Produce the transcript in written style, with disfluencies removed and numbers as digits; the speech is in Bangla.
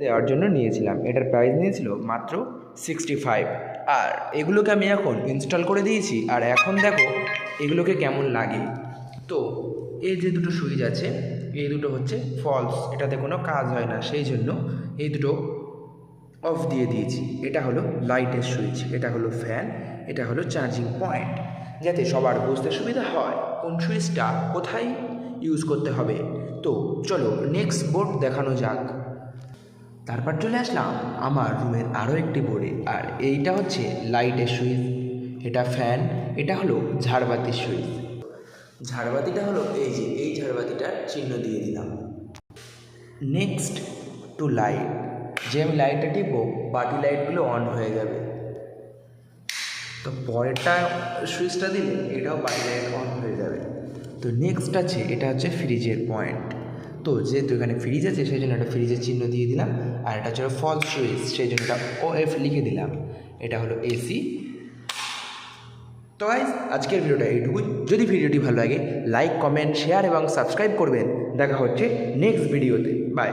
দেওয়ার জন্য নিয়েছিলাম। এটার প্রাইস নিয়েছিল মাত্র 65। আর এগুলোকে আমি এখন ইনস্টল করে দিয়েছি, আর এখন দেখো এগুলোকে কেমন লাগে। তো এই যে দুটো সুইচ আছে, এই দুটো হচ্ছে ফলস, এটাতে কোনো কাজ হয় না, সেই জন্য এই দুটো অফ দিয়ে দিয়েছি। এটা হলো লাইটের সুইচ, এটা হলো ফ্যান, এটা হলো চার্জিং পয়েন্ট, যাতে সবার বুঝতে সুবিধা হয় কোন সুইচটা কোথায় ইউজ করতে হবে। তো চলো নেক্সট বোর্ড দেখানো যাক। তারপর চলে আসলাম আমার রুমের আরও একটি বোর্ডে, আর এইটা হচ্ছে লাইটের সুইচ, এটা ফ্যান, এটা হলো ঝাড়বাতির সুইচ। ঝাড়বাতিটা হলো এই যে এই ঝাড়বাতিটার চিহ্ন দিয়ে দিলাম। নেক্সট টু লাইট, যে আমি লাইটটা টিপবো বাকি লাইটগুলো অন হয়ে যাবে। তো পরেরটা সুইচটা দিলে এটাও বাকি লাইট অন হয়ে যাবে। তো নেক্সট আছে, এটা হচ্ছে ফ্রিজের পয়েন্ট। তো যেহেতু এখানে ফ্রিজ আছে সেই জন্য একটা ফ্রিজের চিহ্ন দিয়ে দিলাম, আর এটা হচ্ছে ফলস সুইচ, সেই জন্য এটা OF লিখে দিলাম। এটা হলো AC। তো গাইস আজকের ভিডিওটা এইটুকুই। যদি ভিডিওটি ভালো লাগে লাইক, কমেন্ট, শেয়ার এবং সাবস্ক্রাইব করবেন। দেখা হচ্ছে নেক্সট ভিডিওতে। বাই।